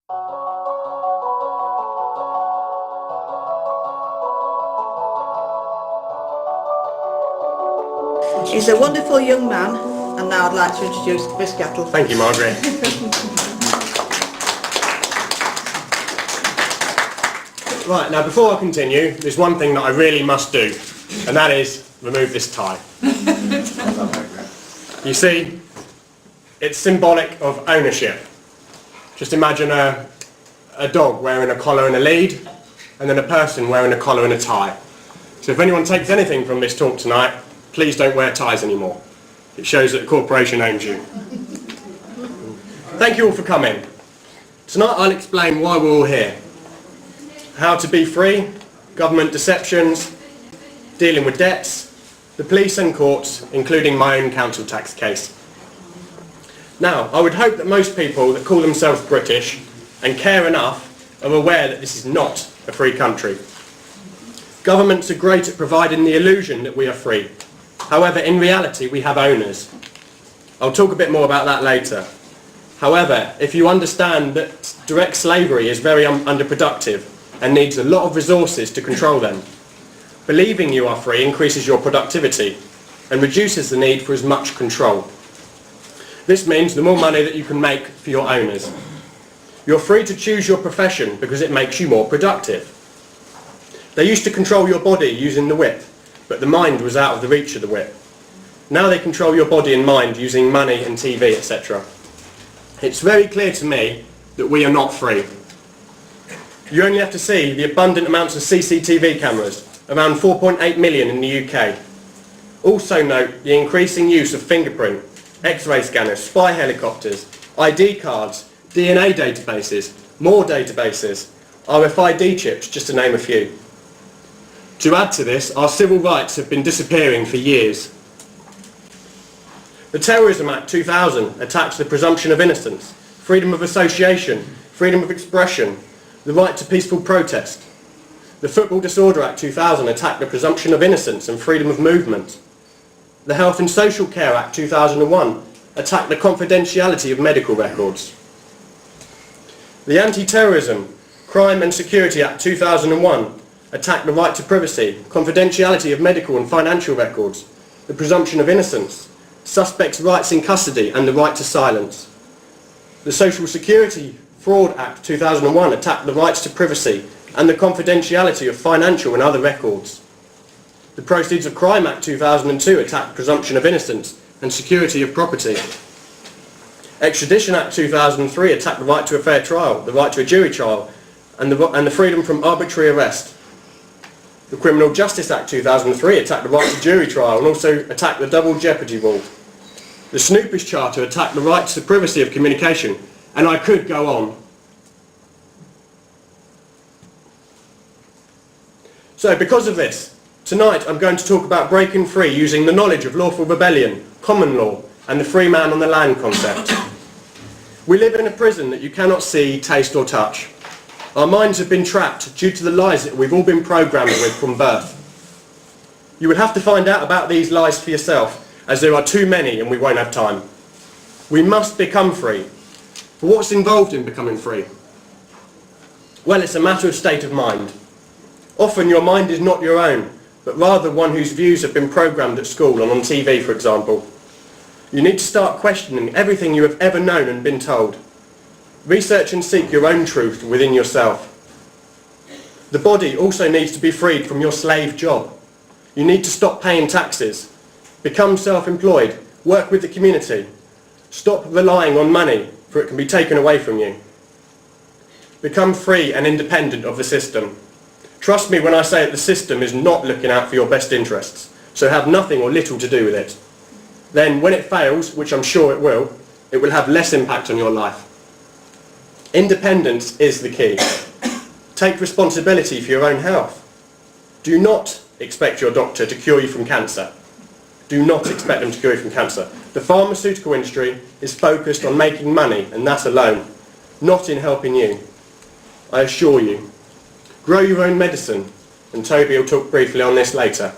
He's a wonderful young man, and now I'd like to introduce Miss Kettle. Thank you, Margaret. Right, now before I continue, there's one thing that I really must do, and that is remove this tie. You see, it's symbolic of ownership. Just imagine a dog wearing a collar and a lead, and then a person wearing a collar and a tie. So if anyone takes anything from this talk tonight, please don't wear ties anymore. It shows that the corporation owns you. Thank you all for coming. Tonight I'll explain why we're all here. How to be free, government deceptions, dealing with debts, the police and courts, including my own council tax case. Now, I would hope that most people that call themselves British and care enough are aware that this is not a free country. Governments are great at providing the illusion that we are free. However, in reality, we have owners. I'll talk a bit more about that later. However, if you understand that direct slavery is very underproductive and needs a lot of resources to control them, believing you are free increases your productivity and reduces the need for as much control. This means the more money that you can make for your owners. You're free to choose your profession because it makes you more productive. They used to control your body using the whip, but the mind was out of the reach of the whip. Now they control your body and mind using money and TV, etc. It's very clear to me that we are not free. You only have to see the abundant amounts of CCTV cameras, around 4.8 million in the UK. Also note the increasing use of fingerprint, X-ray scanners, spy helicopters, ID cards, DNA databases, more databases, RFID chips, just to name a few. To add to this, our civil rights have been disappearing for years. The Terrorism Act 2000 attacks the presumption of innocence, freedom of association, freedom of expression, the right to peaceful protest. The Football Disorder Act 2000 attacked the presumption of innocence and freedom of movement. The Health and Social Care Act 2001 attacked the confidentiality of medical records. The Anti-Terrorism, Crime and Security Act 2001 attacked the right to privacy, confidentiality of medical and financial records, the presumption of innocence, suspects' rights in custody and the right to silence. The Social Security Fraud Act 2001 attacked the rights to privacy and the confidentiality of financial and other records. The Proceeds of Crime Act 2002 attacked presumption of innocence and security of property. Extradition Act 2003 attacked the right to a fair trial, the right to a jury trial, and the freedom from arbitrary arrest. The Criminal Justice Act 2003 attacked the right to jury trial and also attacked the double jeopardy rule. The Snoopers Charter attacked the right to privacy of communication, and I could go on. So because of this, tonight I'm going to talk about breaking free using the knowledge of lawful rebellion, common law, and the free man on the land concept. We live in a prison that you cannot see, taste or touch. Our minds have been trapped due to the lies that we've all been programmed with from birth. You will have to find out about these lies for yourself, as there are too many and we won't have time. We must become free. But what's involved in becoming free? Well, it's a matter of state of mind. Often your mind is not your own, but rather one whose views have been programmed at school and on TV, for example. You need to start questioning everything you have ever known and been told. Research and seek your own truth within yourself. The body also needs to be freed from your slave job. You need to stop paying taxes, become self-employed, work with the community, stop relying on money for it can be taken away from you. Become free and independent of the system. Trust me when I say that the system is not looking out for your best interests, so have nothing or little to do with it. Then when it fails, which I'm sure it will have less impact on your life. Independence is the key. Take responsibility for your own health. Do not expect your doctor to cure you from cancer. Do not expect them to cure you from cancer. The pharmaceutical industry is focused on making money, and that alone, not in helping you. I assure you. Grow your own medicine, and Toby will talk briefly on this later.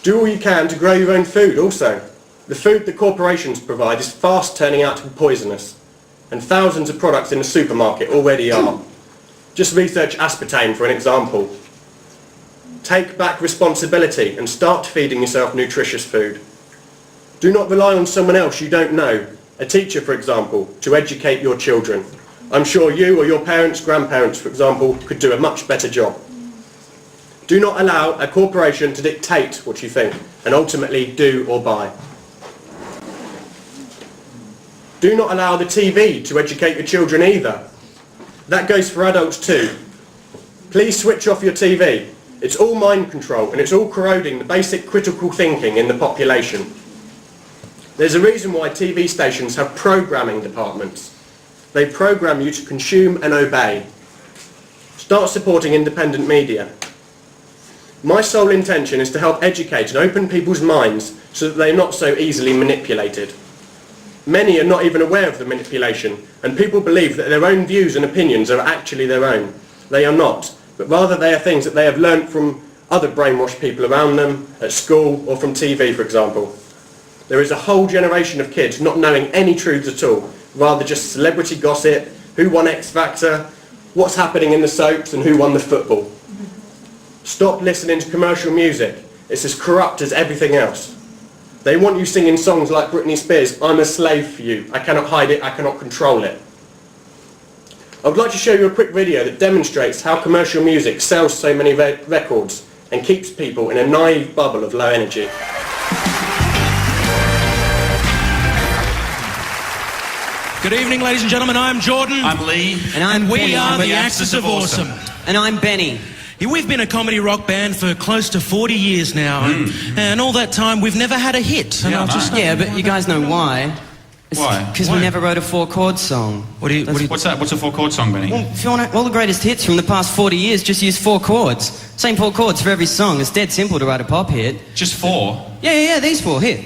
Do all you can to grow your own food also. The food that corporations provide is fast turning out to be poisonous. and thousands of products in the supermarket already are. Just research aspartame for an example. Take back responsibility and start feeding yourself nutritious food. Do not rely on someone else you don't know, a teacher for example, to educate your children. I'm sure you or your parents, grandparents for example, could do a much better job. Do not allow a corporation to dictate what you think and ultimately do or buy. Do not allow the TV to educate your children either. That goes for adults too. Please switch off your TV. It's all mind control and it's all corroding the basic critical thinking in the population. There's a reason why TV stations have programming departments. They program you to consume and obey. Start supporting independent media. My sole intention is to help educate and open people's minds so that they're not so easily manipulated. Many are not even aware of the manipulation, and people believe that their own views and opinions are actually their own. They are not, but rather they are things that they have learnt from other brainwashed people around them, at school or from TV for example. There is a whole generation of kids not knowing any truths at all, rather just celebrity gossip, who won X Factor, what's happening in the soaps and who won the football. Stop listening to commercial music. It's as corrupt as everything else. They want you singing songs like Britney Spears, I'm a slave for you, I cannot hide it, I cannot control it. I would like to show you a quick video that demonstrates how commercial music sells so many records and keeps people in a naive bubble of low energy. Good evening, ladies and gentlemen. I'm Jordan. I'm Lee. And we are the Axis of Awesome. And I'm Benny. Yeah, we've been a comedy rock band for close to 40 years now. And all that time, we've never had a hit. And Yeah, but you guys know why. Why? Because we never wrote a four-chord song. What's that? What's a four-chord song, Benny? Well, if you want all the greatest hits from the past 40 years, just use 4 chords. Same 4 chords for every song. It's dead simple to write a pop hit. Just 4? Yeah, these 4. Here.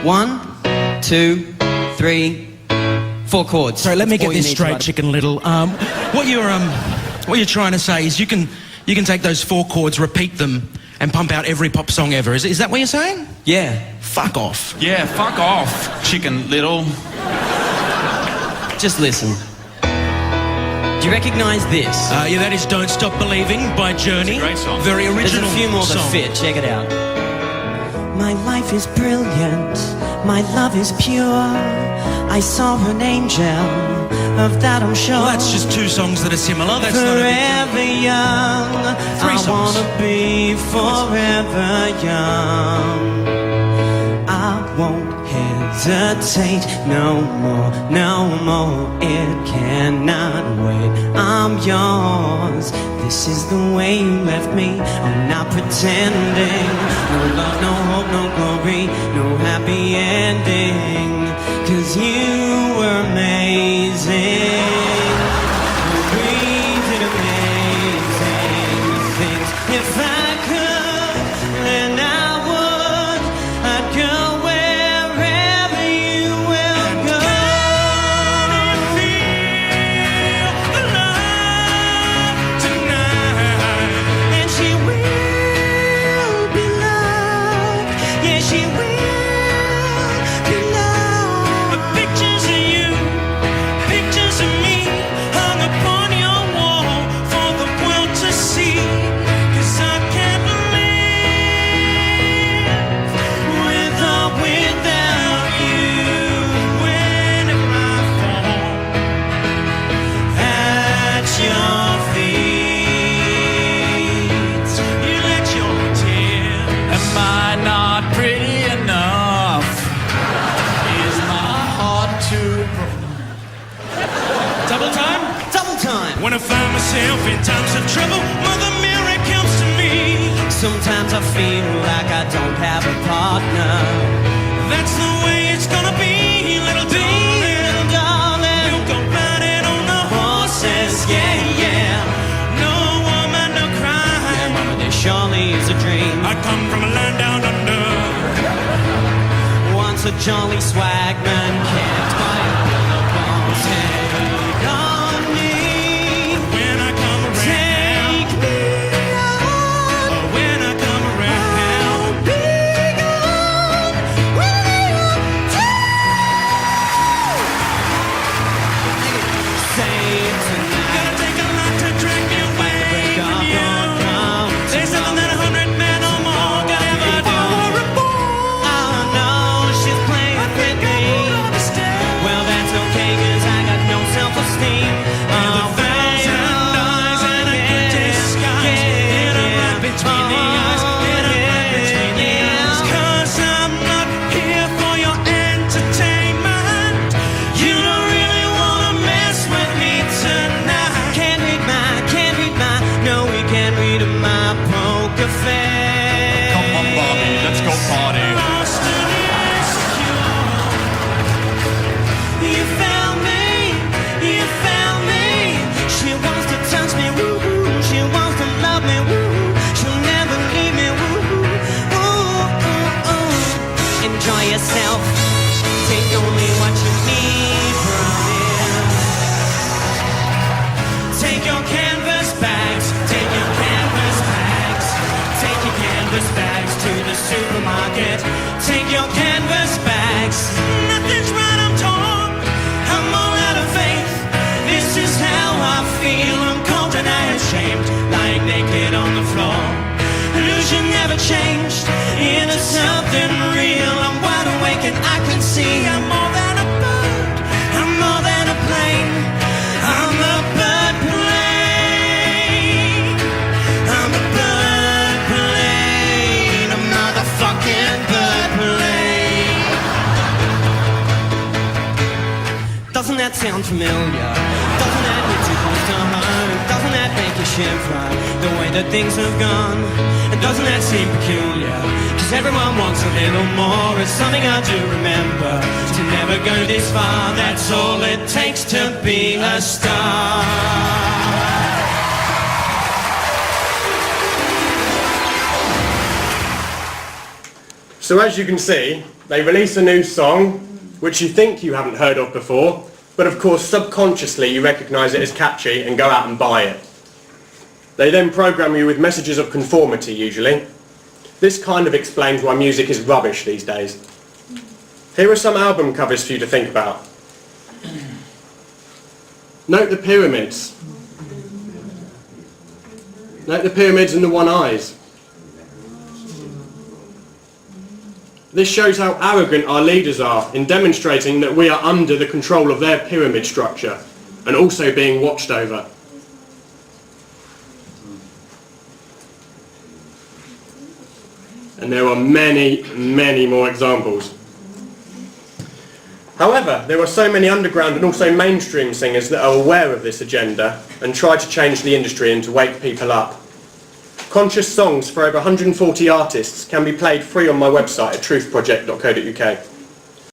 1, 2, 3, 4 chords. Sorry, let me That's get all you this need to straight, write a- Chicken Little. What you're trying to say is you can take those 4 chords, repeat them, and pump out every pop song ever. Is that what you're saying? Yeah. Fuck off. Yeah, fuck off, Chicken Little. Just listen. Do you recognise this? Yeah, that is Don't Stop Believing by Journey. It's a great song. Very original There's a few more song. that fit. Check it out. My life is brilliant. My love is pure. I saw an angel. Of that I'm sure. Well, that's just 2 songs that are similar. That's not a big Forever young. 3 I songs. wanna be forever young. I won't hesitate no more, no more. It cannot wait. I'm yours. This is the way you left me. I'm not pretending. No love, no hope, no glory, no happy ending. 'Cause you were amazing. We did amazing things. If I could, then I would. I'd go wherever you will go. Can you feel the love tonight? And she will be loved. Yeah, she will be loved. Pictures of you, pictures of me, hung upon your wall for the world to see. 'Cause I can't live with or without you. Whenever I fall at your feet, you let your tears. Am I not pretty enough? Is my heart too Double time? Double time. When I find myself in times of trouble, Mother Mary comes to me. Sometimes I feel like I don't have a partner. That's the way it's gonna be, little darling. We'll go riding on the horses, yeah. No woman, no cry. Mama, there surely is a dream. I come from a land down under. Once a jolly swagman kept by a billabong. Take on me, When I come around, take me on. when I come around. I'll be gone when you're dead. self-esteem. Oh, yourself, take only what you need from it. Take your canvas bags, take your canvas bags, take your canvas bags to the supermarket. Take your canvas bags. Nothing's right, I'm torn, I'm all out of faith. This is how I feel, I'm cold and I am ashamed, lying naked on the floor. Illusion never changed into something real. I'm wide awake and I can see I'm more than a bird, I'm more than a plane. I'm a bird plane, I'm a bird plane, a motherfucking bird plane. Doesn't that sound familiar? Doesn't that hit you close to home? Doesn't that make you shiver, the way that things have gone? And doesn't that seem peculiar? Cause everyone wants a little more. It's something I do remember, to never go this far. That's all it takes to be a star. So as you can see, they release a new song, which you think you haven't heard of before, but of course subconsciously you recognise it as catchy and go out and buy it. They then program you with messages of conformity usually. This kind of explains why music is rubbish these days. Here are some album covers for you to think about. Note the pyramids. Note the pyramids and the one eyes. This shows how arrogant our leaders are in demonstrating that we are under the control of their pyramid structure and also being watched over. And there are many, many more examples. However, there are so many underground and also mainstream singers that are aware of this agenda and try to change the industry and to wake people up. Conscious songs for over 140 artists can be played free on my website at truthproject.co.uk.